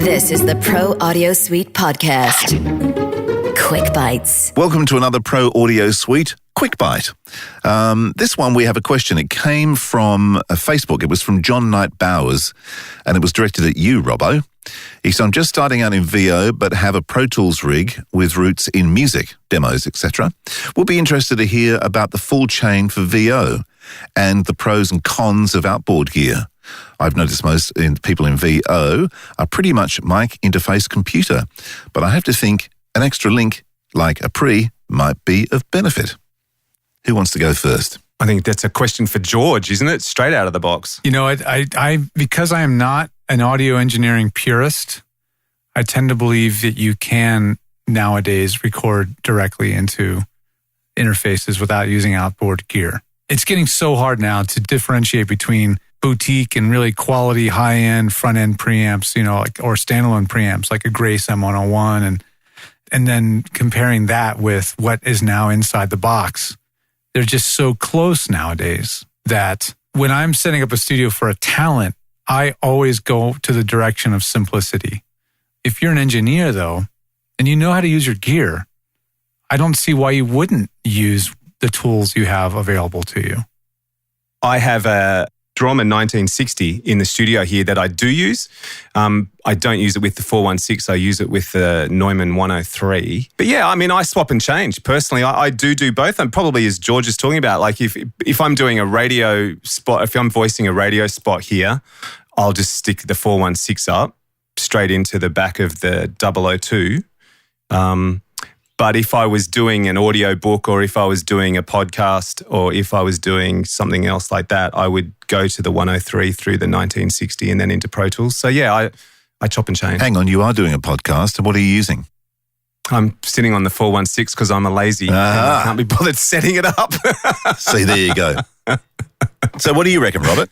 This is the Pro Audio Suite podcast. Quick Bites. Welcome to another Pro Audio Suite Quick Bite. This one, we have a question. It came from Facebook. It was from John Knight Bowers, and it was directed at you, Robbo. He said, I'm just starting out in VO, but have a Pro Tools rig with roots in music, demos, etc. We'll be interested to hear about the full chain for VO and the pros and cons of outboard gear. I've noticed most people in VO are pretty much mic interface computer, but I have to think an extra link like a pre might be of benefit. Who wants to go first? I think that's a question for George, isn't it? Straight out of the box. You know, I because I am not an audio engineering purist, I tend to believe that you can nowadays record directly into interfaces without using outboard gear. It's getting so hard now to differentiate between boutique and really quality high-end front-end preamps, you know, like, or standalone preamps like a Grace M101 and then comparing that with what is now inside the box. They're just so close nowadays that when I'm setting up a studio for a talent, I always go to the direction of simplicity. If you're an engineer, though, and you know how to use your gear, I don't see why you wouldn't use the tools you have available to you. I have a Drummer 1960 in the studio here that I do use. I don't use it with the 416. I use it with the Neumann 103. But yeah, I mean, I swap and change. Personally, I do both. And probably as George is talking about, like if I'm doing a radio spot, if I'm voicing a radio spot here, I'll just stick the 416 up straight into the back of the 002. But if I was doing an audio book or if I was doing a podcast or if I was doing something else like that, I would go to the 103 through the 1960 and then into Pro Tools. So yeah, I chop and change. Hang on, you are doing a podcast. What are you using? I'm sitting on the 416 because I'm a lazy and I can't be bothered setting it up. See, there you go. So what do you reckon, Robert?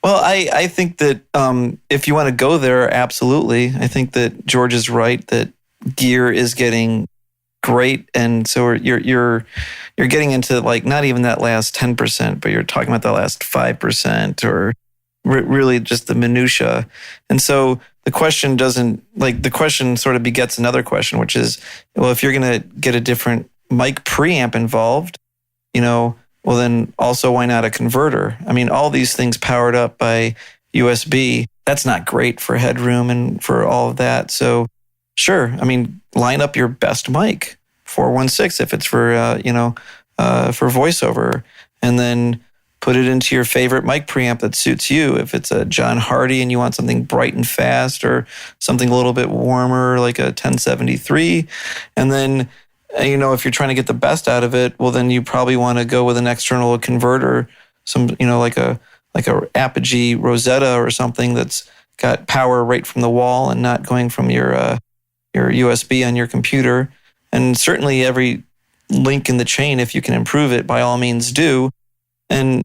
Well, I think that if you want to go there, absolutely. I think that George is right that gear is getting great, and so you're getting into like not even that last 10%, but you're talking about the last 5% or really just the minutia. And so the question the question sort of begets another question, which is, well, if you're going to get a different mic preamp involved, you know, well then also why not a converter? I mean, all these things powered up by USB, that's not great for headroom and for all of that. So sure, I mean, line up your best mic, 416 if it's for for voiceover, and then put it into your favorite mic preamp that suits you. If it's a John Hardy and you want something bright and fast, or something a little bit warmer like a 1073, and then if you're trying to get the best out of it, well then you probably want to go with an external converter, like a Apogee Rosetta or something that's got power right from the wall and not going from your USB on your computer. And certainly every link in the chain, if you can improve it, by all means do. And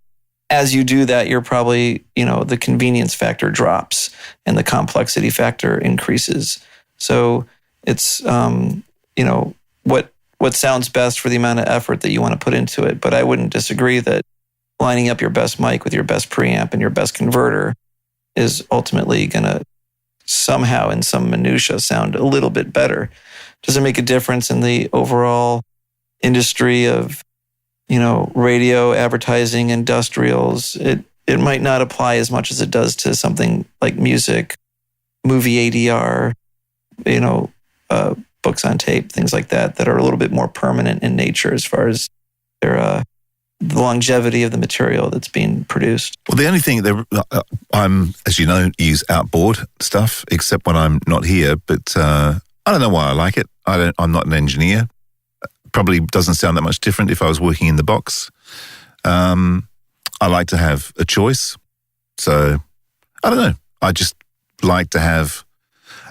as you do that, you're probably, the convenience factor drops and the complexity factor increases. So it's, what sounds best for the amount of effort that you want to put into it. But I wouldn't disagree that lining up your best mic with your best preamp and your best converter is ultimately going to somehow in some minutia sound a little bit better. Does it make a difference in the overall industry of, radio, advertising, industrials? It might not apply as much as it does to something like music, movie ADR, books on tape, things like that are a little bit more permanent in nature as far as their the longevity of the material that's being produced. Well, the only thing that I'm, as you know, use outboard stuff, except when I'm not here. But I don't know why I like it. I'm not an engineer. Probably doesn't sound that much different if I was working in the box. I like to have a choice. So I don't know. I just like to have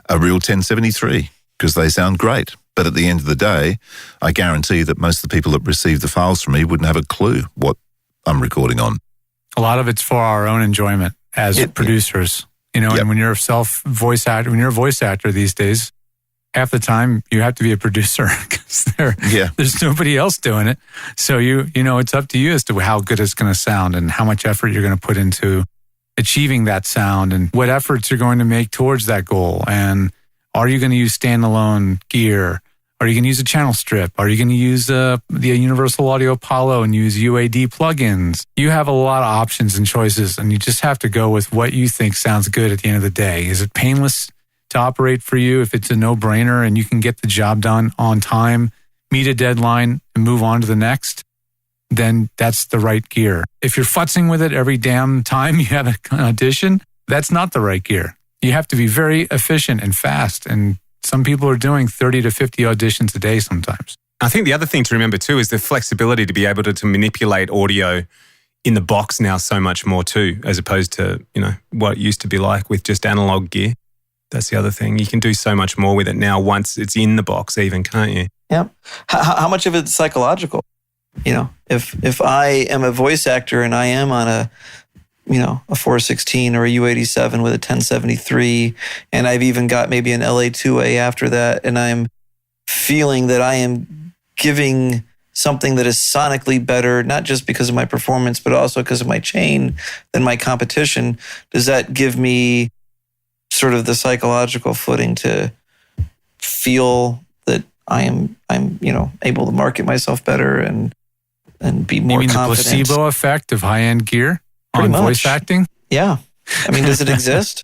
a real 1073 because they sound great. But at the end of the day, I guarantee that most of the people that receive the files from me wouldn't have a clue what I'm recording on. A lot of it's for our own enjoyment as producers, and when you're a voice actor these days, half the time you have to be a producer because there's nobody else doing it. So it's up to you as to how good it's going to sound and how much effort you're going to put into achieving that sound and what efforts you're going to make towards that goal. And are you going to use standalone gear? Are you going to use a channel strip? Are you going to use the Universal Audio Apollo and use UAD plugins? You have a lot of options and choices, and you just have to go with what you think sounds good at the end of the day. Is it painless to operate for you? If it's a no-brainer and you can get the job done on time, meet a deadline, and move on to the next, then that's the right gear. If you're futzing with it every damn time you have an audition, that's not the right gear. You have to be very efficient and fast, and some people are doing 30 to 50 auditions a day sometimes. I think the other thing to remember too is the flexibility to be able to manipulate audio in the box now so much more too, as opposed to, what it used to be like with just analog gear. That's the other thing. You can do so much more with it now once it's in the box even, can't you? Yeah. How much of it's psychological? If I am a voice actor and I am on a 416 or a U87 with a 1073, and I've even got maybe an LA2A after that, and I'm feeling that I am giving something that is sonically better, not just because of my performance, but also because of my chain than my competition, does that give me sort of the psychological footing to feel that I'm able to market myself better and be more confident? The placebo effect of high-end gear on voice acting? Yeah. Does it exist?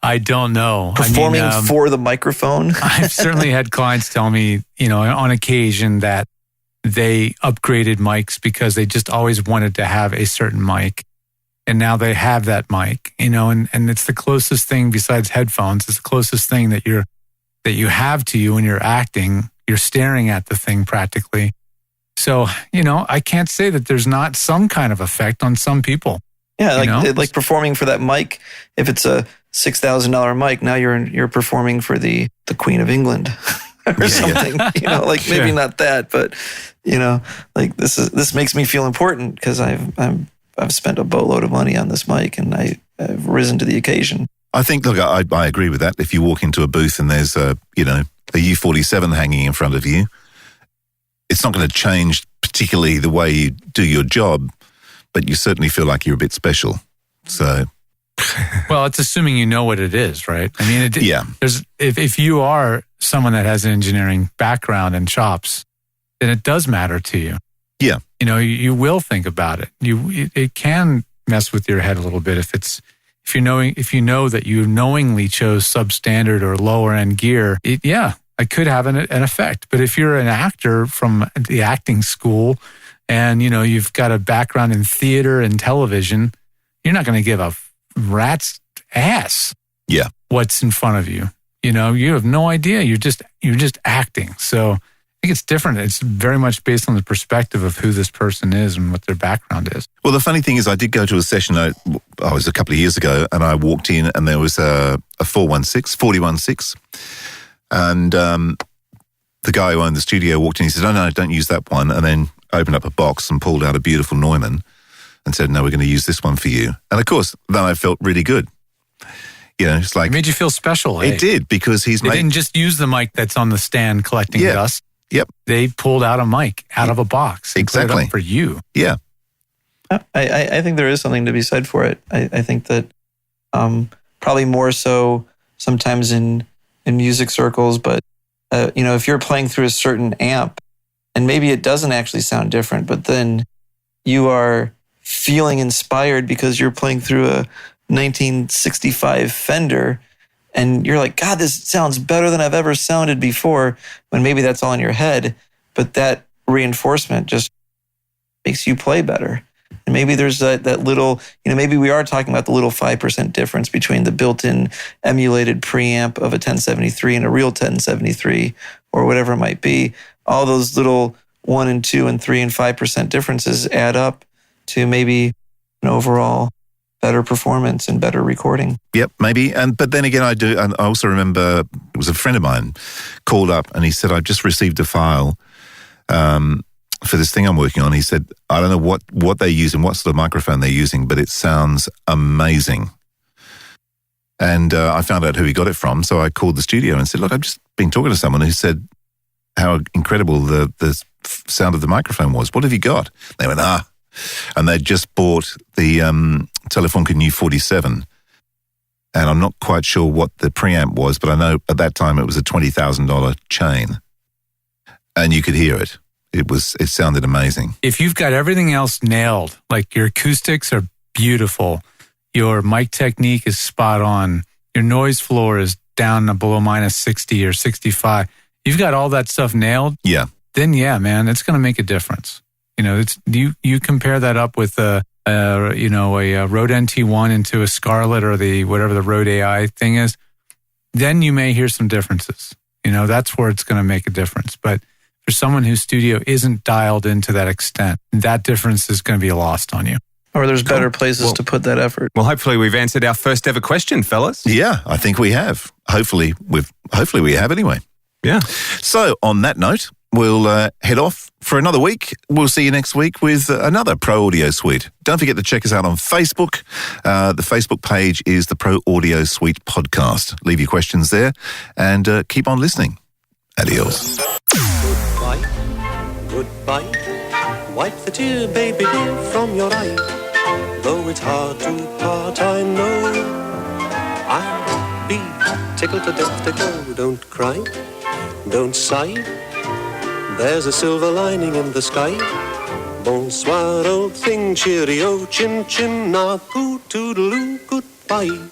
I don't know. Performing for the microphone? I've certainly had clients tell me, on occasion that they upgraded mics because they just always wanted to have a certain mic. And now they have that mic, and it's the closest thing besides headphones. It's the closest thing that you have to you when you're acting. You're staring at the thing practically. So, I can't say that there's not some kind of effect on some people. Yeah, like performing for that mic. If it's a $6,000 mic, now you're performing for the Queen of England or something. Maybe not that, but this makes me feel important because I've spent a boatload of money on this mic and I've risen to the occasion. I think, look, I agree with that. If you walk into a booth and there's a U47 hanging in front of you, it's not going to change particularly the way you do your job, but you certainly feel like you're a bit special. So, well, it's assuming you know what it is, right? Yeah. If you are someone that has an engineering background and chops, then it does matter to you. Yeah. You will think about it. It can mess with your head a little bit if you know that you knowingly chose substandard or lower end gear. It could have an effect. But if you're an actor from the acting school and, you've got a background in theater and television, you're not going to give a rat's ass what's in front of you. You have no idea. You're just acting. So I think it's different. It's very much based on the perspective of who this person is and what their background is. Well, the funny thing is I did go to a session, it was a couple of years ago, and I walked in and there was a 416, and the guy who owned the studio walked in, he said, "Oh, no, don't use that one," and then opened up a box and pulled out a beautiful Neumann and said, "No, we're going to use this one for you." And of course, then I felt really good. It's like... It made you feel special, It did, because they didn't just use the mic that's on the stand collecting dust. Yep. They pulled out a mic out of a box. Exactly. Put it up for you. Yeah. I think there is something to be said for it. I think that probably more so sometimes in music circles, but if you're playing through a certain amp and maybe it doesn't actually sound different, but then you are feeling inspired because you're playing through a 1965 Fender and you're like, God, this sounds better than I've ever sounded before, when maybe that's all in your head, but that reinforcement just makes you play better. And maybe there's that little, maybe we are talking about the little 5% difference between the built-in emulated preamp of a 1073 and a real 1073 or whatever it might be. All those little 1 and 2 and 3 and 5% differences add up to maybe an overall better performance and better recording. Yep, maybe. But then again, I also remember it was a friend of mine called up and he said, "I've just received a file for this thing I'm working on." He said, "I don't know what they use and what sort of microphone they're using, but it sounds amazing." And I found out who he got it from. So I called the studio and said, "Look, I've just been talking to someone who said how incredible the sound of the microphone was. What have you got?" They went, and they'd just bought the Telefunken U47. And I'm not quite sure what the preamp was, but I know at that time it was a $20,000 chain. And you could hear it. It sounded amazing. If you've got everything else nailed, like your acoustics are beautiful, your mic technique is spot on, your noise floor is down below minus 60 or 65, you've got all that stuff nailed. Yeah. Then yeah, man, it's going to make a difference. You know, you compare that up with a Rode NT1 into a Scarlett or whatever the Rode AI thing is, then you may hear some differences. You know, that's where it's going to make a difference. But for someone whose studio isn't dialed in to that extent, that difference is going to be lost on you. Or there's better places to put that effort. Well, hopefully we've answered our first ever question, fellas. Yeah, I think we have. Hopefully we have anyway. Yeah. So on that note, we'll head off for another week. We'll see you next week with another Pro Audio Suite. Don't forget to check us out on Facebook. The Facebook page is the Pro Audio Suite Podcast. Leave your questions there and keep on listening. Adios. Goodbye. Wipe the tear, baby dear, from your eye. Though it's hard to part, I know I'll be tickled to death to go. Don't cry, don't sigh. There's a silver lining in the sky. Bonsoir, old thing, cheerio, chin chin, na poo toodaloo, goodbye.